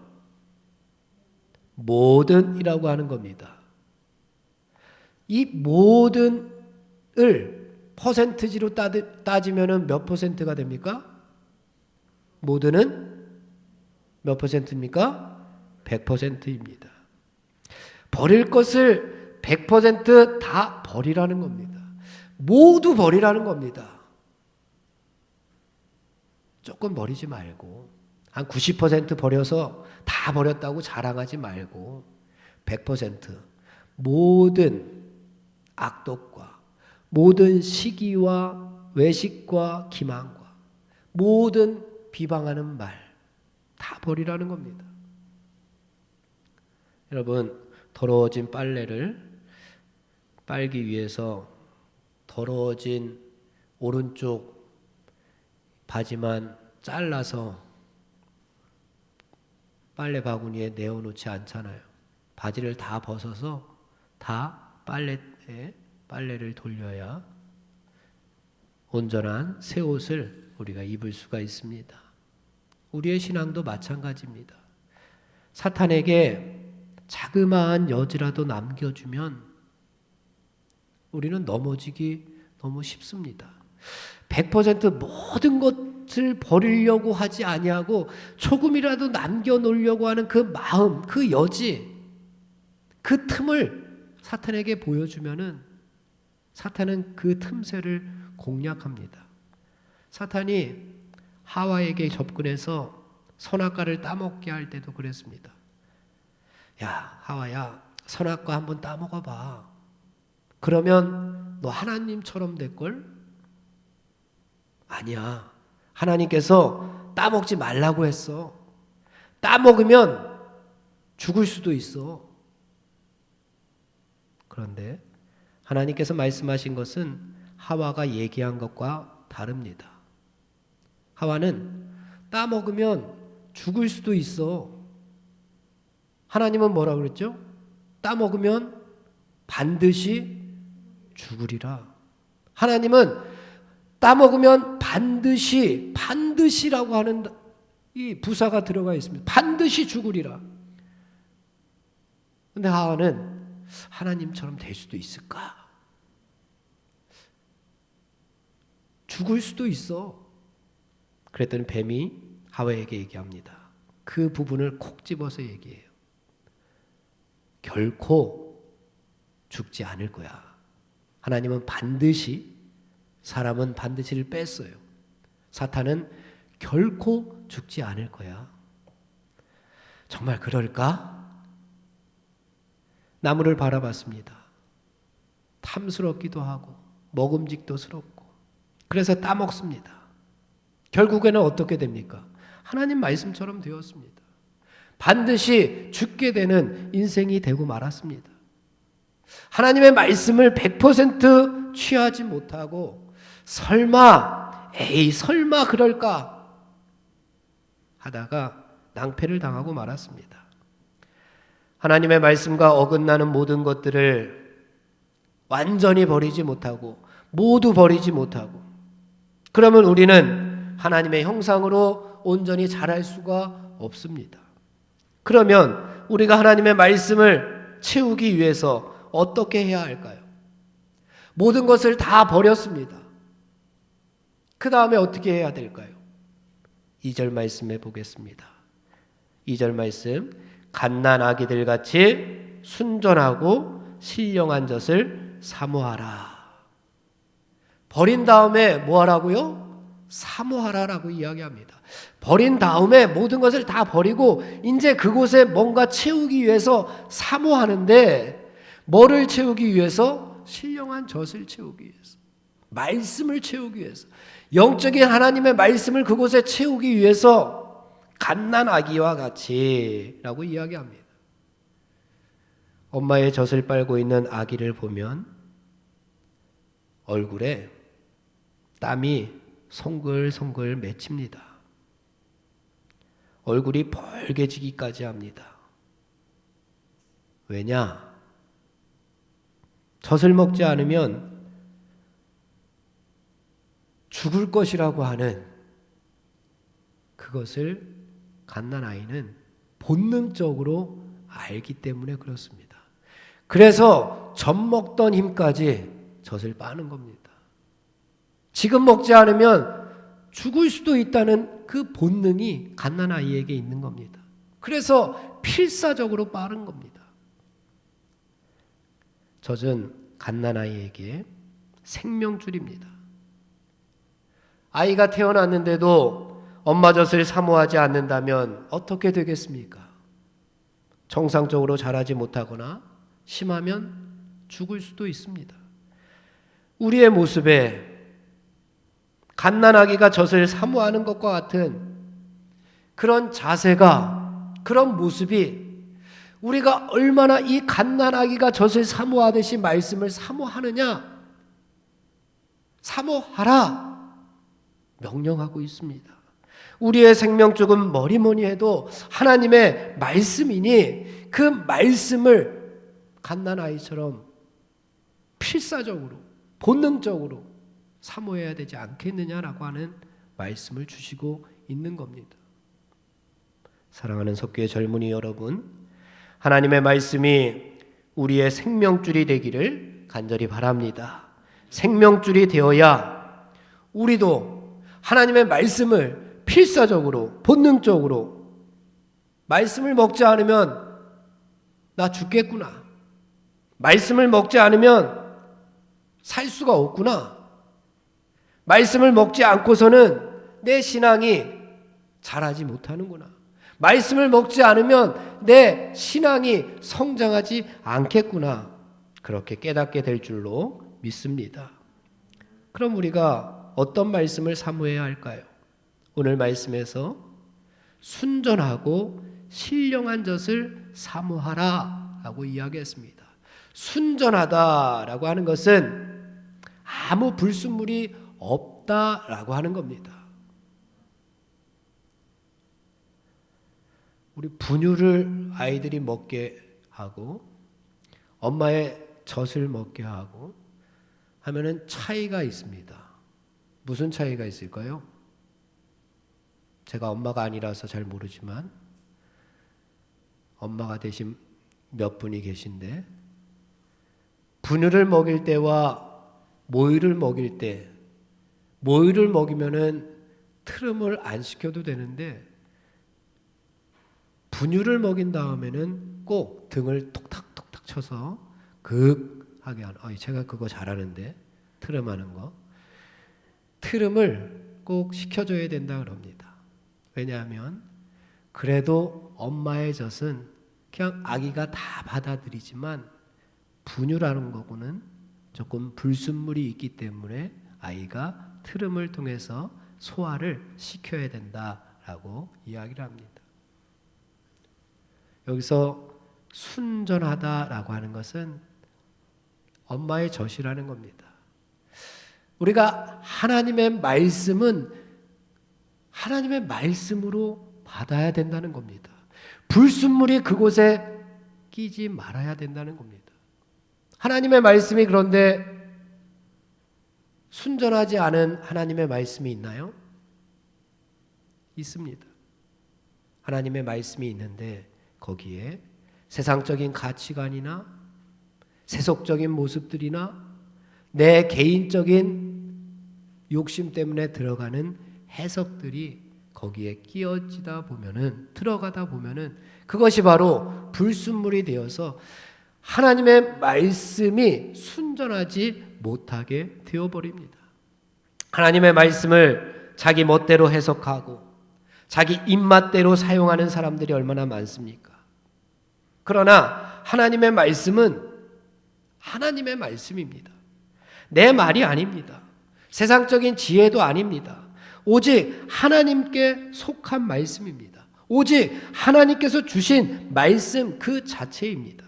Speaker 3: 모든이라고 하는 겁니다. 이 모든을 퍼센트지로 따지면 몇 퍼센트가 됩니까? 모든은 몇 퍼센트입니까? 100%입니다. 버릴 것을 100% 버리라는 겁니다. 모두 버리라는 겁니다. 조금 버리지 말고 한 90% 버려서 다 버렸다고 자랑하지 말고 100% 모든 악독과 모든 시기와 외식과 기만과 모든 비방하는 말 다 버리라는 겁니다. 여러분, 더러워진 빨래를 빨기 위해서 더러워진 오른쪽 바지만 잘라서 빨래 바구니에 내어놓지 않잖아요. 바지를 다 벗어서 다 빨래에 빨래를 돌려야 온전한 새 옷을 우리가 입을 수가 있습니다. 우리의 신앙도 마찬가지입니다. 사탄에게 자그마한 여지라도 남겨주면 우리는 넘어지기 너무 쉽습니다. 100% 모든 것을 버리려고 하지 아니하고 조금이라도 남겨놓으려고 하는 그 마음, 그 여지, 그 틈을 사탄에게 보여주면은 사탄은 그 틈새를 공략합니다. 사탄이 하와에게 접근해서 선악과를 따먹게 할 때도 그랬습니다. 야, 하와야, 선악과 한번 따먹어봐. 그러면 너 하나님처럼 될걸? 아니야. 하나님께서 따먹지 말라고 했어. 따먹으면 죽을 수도 있어. 그런데 하나님께서 말씀하신 것은 하와가 얘기한 것과 다릅니다. 하와는 따먹으면 죽을 수도 있어. 하나님은 뭐라 그랬죠? 따먹으면 반드시 죽으리라. 하나님은 따먹으면 반드시라고 하는 이 부사가 들어가 있습니다. 반드시 죽으리라. 근데 하와는 하나님처럼 될 수도 있을까? 죽을 수도 있어. 그랬더니 뱀이 하와에게 얘기합니다. 그 부분을 콕 집어서 얘기해요. 결코 죽지 않을 거야. 하나님은 반드시, 사람은 반드시를 뺐어요. 사탄은 결코 죽지 않을 거야. 정말 그럴까? 나무를 바라봤습니다. 탐스럽기도 하고 먹음직도스럽고 그래서 따먹습니다. 결국에는 어떻게 됩니까? 하나님 말씀처럼 되었습니다. 반드시 죽게 되는 인생이 되고 말았습니다. 하나님의 말씀을 100% 취하지 못하고 설마 그럴까 하다가 낭패를 당하고 말았습니다. 하나님의 말씀과 어긋나는 모든 것들을 완전히 버리지 못하고 모두 버리지 못하고 그러면 우리는 하나님의 형상으로 온전히 자랄 수가 없습니다. 그러면 우리가 하나님의 말씀을 채우기 위해서 어떻게 해야 할까요? 모든 것을 다 버렸습니다. 그 다음에 어떻게 해야 될까요? 2절 말씀해 보겠습니다. 2절 말씀, 갓난 아기들 같이 순전하고 신령한 젖을 사모하라. 버린 다음에 뭐 하라고요? 사모하라라고 이야기합니다. 버린 다음에 모든 것을 다 버리고 이제 그곳에 뭔가 채우기 위해서 사모하는데 뭐를 채우기 위해서? 신령한 젖을 채우기 위해서, 말씀을 채우기 위해서, 영적인 하나님의 말씀을 그곳에 채우기 위해서 갓난 아기와 같이 라고 이야기합니다. 엄마의 젖을 빨고 있는 아기를 보면 얼굴에 땀이 송글송글 맺힙니다. 얼굴이 벌개지기까지 합니다. 왜냐? 젖을 먹지 않으면 죽을 것이라고 하는 그것을 갓난아이는 본능적으로 알기 때문에 그렇습니다. 그래서 젖 먹던 힘까지 젖을 빠는 겁니다. 지금 먹지 않으면 죽을 수도 있다는 그 본능이 갓난아이에게 있는 겁니다. 그래서 필사적으로 빠른 겁니다. 젖은 갓난아이에게 생명줄입니다. 아이가 태어났는데도 엄마 젖을 사모하지 않는다면 어떻게 되겠습니까? 정상적으로 자라지 못하거나 심하면 죽을 수도 있습니다. 우리의 모습에 갓난아기가 젖을 사모하는 것과 같은 그런 자세가, 그런 모습이 우리가 얼마나 이 갓난아기가 젖을 사모하듯이 말씀을 사모하느냐, 사모하라 명령하고 있습니다. 우리의 생명줄은 뭐니 해도 하나님의 말씀이니 그 말씀을 갓난아이처럼 필사적으로, 본능적으로 사모해야 되지 않겠느냐라고 하는 말씀을 주시고 있는 겁니다. 사랑하는 석교의 젊은이 여러분, 하나님의 말씀이 우리의 생명줄이 되기를 간절히 바랍니다. 생명줄이 되어야 우리도 하나님의 말씀을 필사적으로, 본능적으로, 말씀을 먹지 않으면 나 죽겠구나, 말씀을 먹지 않으면 살 수가 없구나, 말씀을 먹지 않고서는 내 신앙이 자라지 못하는구나, 말씀을 먹지 않으면 내 신앙이 성장하지 않겠구나, 그렇게 깨닫게 될 줄로 믿습니다. 그럼 우리가 어떤 말씀을 사모해야 할까요? 오늘 말씀에서 순전하고 신령한 젖을 사모하라 라고 이야기했습니다. 순전하다라고 하는 것은 아무 불순물이 없다라고 하는 겁니다. 우리 분유를 아이들이 먹게 하고 엄마의 젖을 먹게 하고 하면은 차이가 있습니다. 무슨 차이가 있을까요? 제가 엄마가 아니라서 잘 모르지만 엄마가 되신 몇 분이 계신데 분유를 먹일 때와 모유를 먹일 때, 모유를 먹이면은 트름을 안 시켜도 되는데 분유를 먹인 다음에는 꼭 등을 톡탁톡탁 쳐서 극하게 하는, 제가 그거 잘하는데, 트름하는 거, 트름을 꼭 시켜줘야 된다 그럽니다. 왜냐하면 그래도 엄마의 젖은 그냥 아기가 다 받아들이지만 분유라는 거고는 조금 불순물이 있기 때문에 아이가 트름을 통해서 소화를 시켜야 된다라고 이야기를 합니다. 여기서 순전하다라고 하는 것은 엄마의 젖이라는 겁니다. 우리가 하나님의 말씀은 하나님의 말씀으로 받아야 된다는 겁니다. 불순물이 그곳에 끼지 말아야 된다는 겁니다. 하나님의 말씀이 그런데 순전하지 않은 하나님의 말씀이 있나요? 있습니다. 하나님의 말씀이 있는데 거기에 세상적인 가치관이나 세속적인 모습들이나 내 개인적인 욕심 때문에 들어가는 해석들이 거기에 끼어지다 보면은, 들어가다 보면은 그것이 바로 불순물이 되어서 하나님의 말씀이 순전하지 못하게 되어버립니다. 하나님의 말씀을 자기 멋대로 해석하고 자기 입맛대로 사용하는 사람들이 얼마나 많습니까? 그러나 하나님의 말씀은 하나님의 말씀입니다. 내 말이 아닙니다. 세상적인 지혜도 아닙니다. 오직 하나님께 속한 말씀입니다. 오직 하나님께서 주신 말씀 그 자체입니다.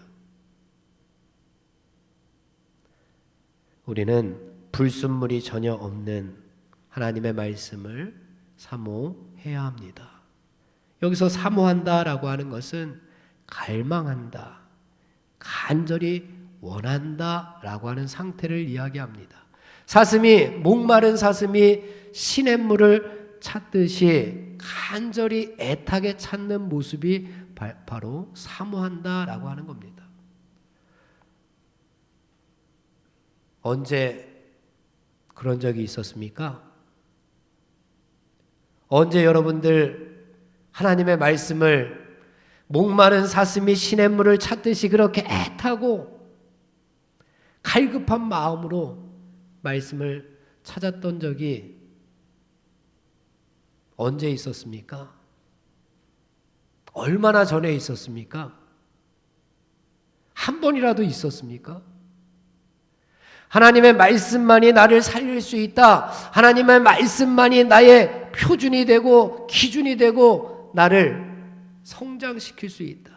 Speaker 3: 우리는 불순물이 전혀 없는 하나님의 말씀을 사모해야 합니다. 여기서 사모한다라고 하는 것은 갈망한다, 간절히 원한다라고 하는 상태를 이야기합니다. 사슴이, 목마른 사슴이 시냇물을 찾듯이 간절히 애타게 찾는 모습이 바로 사모한다라고 하는 겁니다. 언제 그런 적이 있었습니까? 언제 여러분들 하나님의 말씀을 목마른 사슴이 시냇물을 찾듯이 그렇게 애타고 갈급한 마음으로 말씀을 찾았던 적이 언제 있었습니까? 얼마나 전에 있었습니까? 한 번이라도 있었습니까? 하나님의 말씀만이 나를 살릴 수 있다. 하나님의 말씀만이 나의 표준이 되고 기준이 되고 나를 성장시킬 수 있다.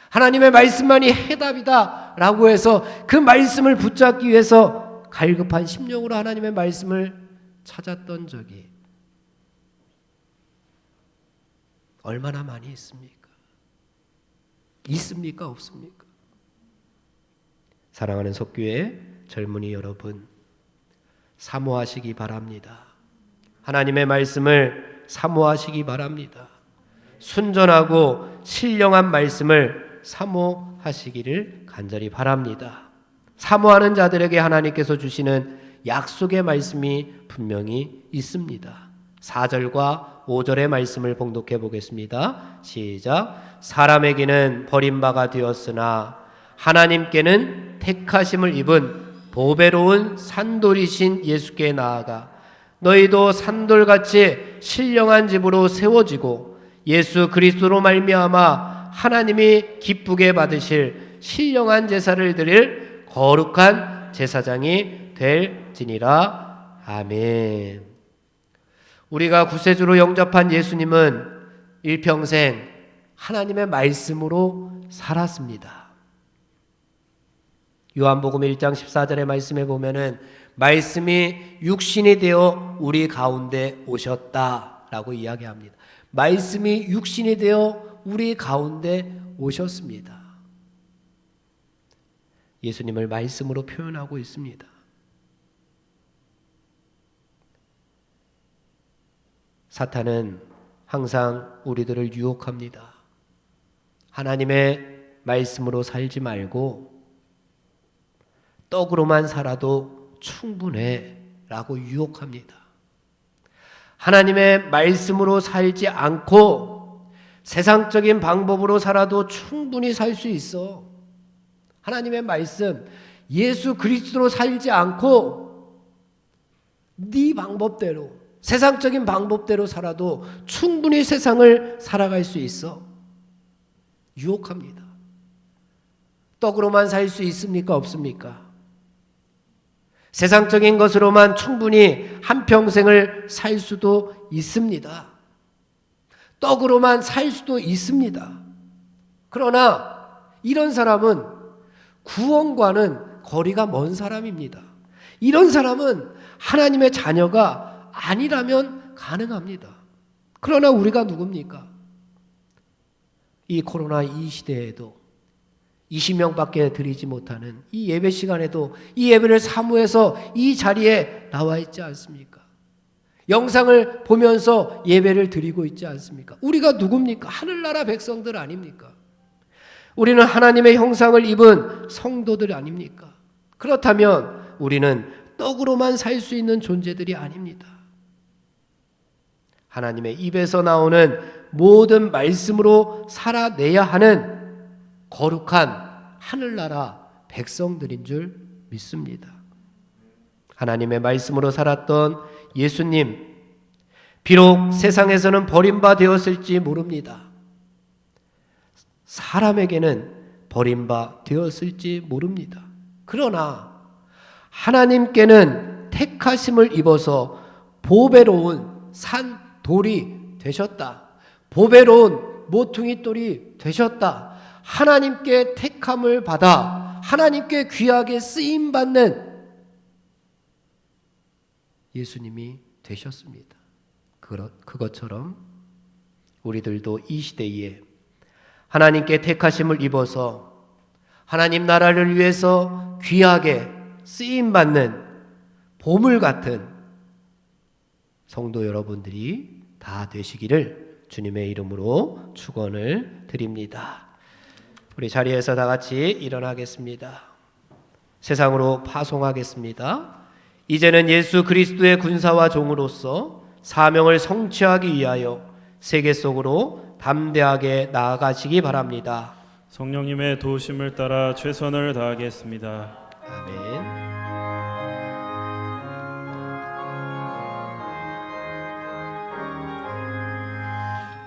Speaker 3: 하나님의 말씀만이 해답이다 라고 해서 그 말씀을 붙잡기 위해서 갈급한 심령으로 하나님의 말씀을 찾았던 적이 얼마나 많이 있습니까? 있습니까? 없습니까? 사랑하는 속교회 젊은이 여러분, 사모하시기 바랍니다. 하나님의 말씀을 사모하시기 바랍니다. 순전하고 신령한 말씀을 사모하시기를 간절히 바랍니다. 사모하는 자들에게 하나님께서 주시는 약속의 말씀이 분명히 있습니다. 4절과 5절의 말씀을 봉독해 보겠습니다. 시작. 사람에게는 버림바가 되었으나 하나님께는 택하심을 입은 보배로운 산돌이신 예수께 나아가 너희도 산돌같이 신령한 집으로 세워지고 예수 그리스도로 말미암아 하나님이 기쁘게 받으실 신령한 제사를 드릴 거룩한 제사장이 될지니라. 아멘. 우리가 구세주로 영접한 예수님은 일평생 하나님의 말씀으로 살았습니다. 요한복음 1장 14절의 말씀에 보면은 말씀이 육신이 되어 우리 가운데 오셨다라고 이야기합니다. 말씀이 육신이 되어 우리 가운데 오셨습니다. 예수님을 말씀으로 표현하고 있습니다. 사탄은 항상 우리들을 유혹합니다. 하나님의 말씀으로 살지 말고 떡으로만 살아도 충분해 라고 유혹합니다. 하나님의 말씀으로 살지 않고 세상적인 방법으로 살아도 충분히 살 수 있어. 하나님의 말씀, 예수 그리스도로 살지 않고 네 방법대로, 세상적인 방법대로 살아도 충분히 세상을 살아갈 수 있어. 유혹합니다. 떡으로만 살 수 있습니까? 없습니까? 세상적인 것으로만 충분히 한평생을 살 수도 있습니다. 떡으로만 살 수도 있습니다. 그러나 이런 사람은 구원과는 거리가 먼 사람입니다. 이런 사람은 하나님의 자녀가 아니라면 가능합니다. 그러나 우리가 누굽니까? 이 코로나 이 시대에도 20명밖에 드리지 못하는 이 예배 시간에도 이 예배를 사모해서 이 자리에 나와 있지 않습니까? 영상을 보면서 예배를 드리고 있지 않습니까? 우리가 누굽니까? 하늘나라 백성들 아닙니까? 우리는 하나님의 형상을 입은 성도들 아닙니까? 그렇다면 우리는 떡으로만 살 수 있는 존재들이 아닙니다. 하나님의 입에서 나오는 모든 말씀으로 살아내야 하는 거룩한 하늘나라 백성들인 줄 믿습니다. 하나님의 말씀으로 살았던 예수님, 비록 세상에서는 버림바 되었을지 모릅니다. 사람에게는 버림바 되었을지 모릅니다. 그러나 하나님께는 택하심을 입어서 보배로운 산돌이 되셨다. 보배로운 모퉁이 돌이 되셨다. 하나님께 택함을 받아 하나님께 귀하게 쓰임받는 예수님이 되셨습니다. 그것처럼 우리들도 이 시대에 하나님께 택하심을 입어서 하나님 나라를 위해서 귀하게 쓰임받는 보물 같은 성도 여러분들이 다 되시기를 주님의 이름으로 축원을 드립니다. 우리 자리에서 다 같이 일어나겠습니다. 세상으로 파송하겠습니다. 이제는 예수 그리스도의 군사와 종으로서 사명을 성취하기 위하여 세계 속으로 담대하게 나아가시기 바랍니다.
Speaker 1: 성령님의 도우심을 따라 최선을 다하겠습니다.
Speaker 3: 아멘.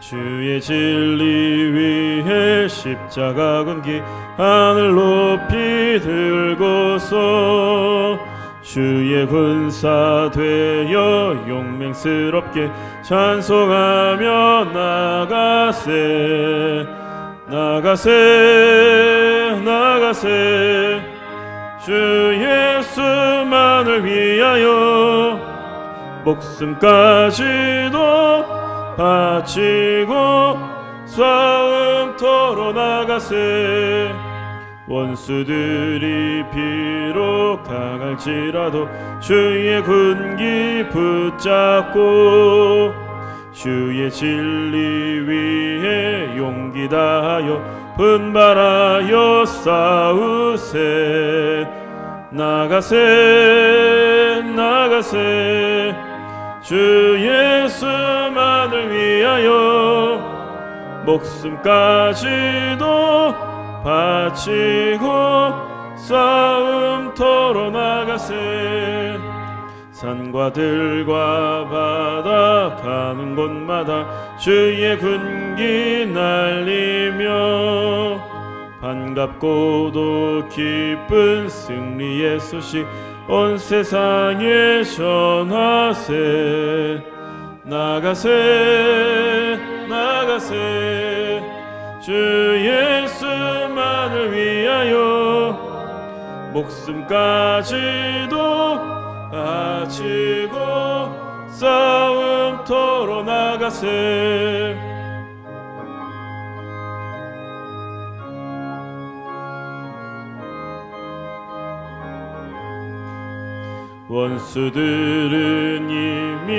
Speaker 1: 주의 진리 위해 십자가 근기 하늘 높이 들고서 주의 군사 되어 용맹스럽게 찬송하며 나가세 나가세 나가세 주 예수만을 위하여 목숨까지도 바치고 싸움터로 나가세 원수들이 비록 강할지라도 주의 군기 붙잡고 주의 진리 위에 용기 다하여 분발하여 싸우세 나가세 나가세 주 예수만을 위하여 목숨까지도 바치고 싸움터로 나가세 산과 들과 바다 가는 곳마다 주의 군기 날리며 반갑고도 기쁜 승리의 소식 온 세상에 전하세 나가세 나가세 주 예수만을 위하여 목숨까지도 바치고 싸움터로 나가세 원수들은 이미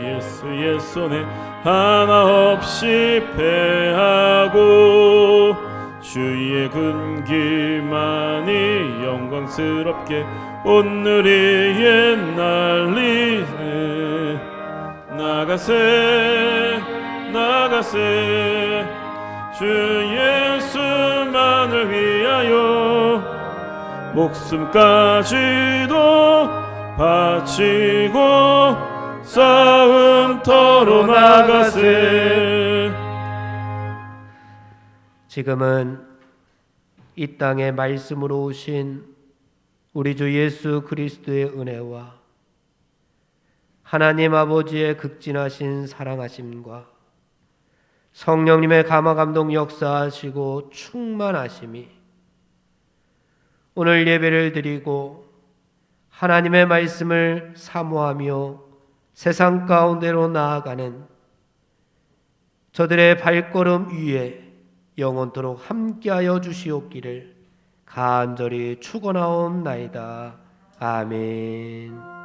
Speaker 1: 예수의 손에 하나 없이 패하고 주의 군기만이 영광스럽게 온누리에 날리네 나가세 나가세 주 예수만을 위하여 목숨까지도 바치고 싸움터로 나가세
Speaker 3: 지금은 이 땅에 말씀으로 오신 우리 주 예수 그리스도의 은혜와 하나님 아버지의 극진하신 사랑하심과 성령님의 감화감동 역사하시고 충만하심이 오늘 예배를 드리고 하나님의 말씀을 사모하며 세상 가운데로 나아가는 저들의 발걸음 위에 영원토록 함께하여 주시옵기를 간절히 축원하옵나이다. 아멘.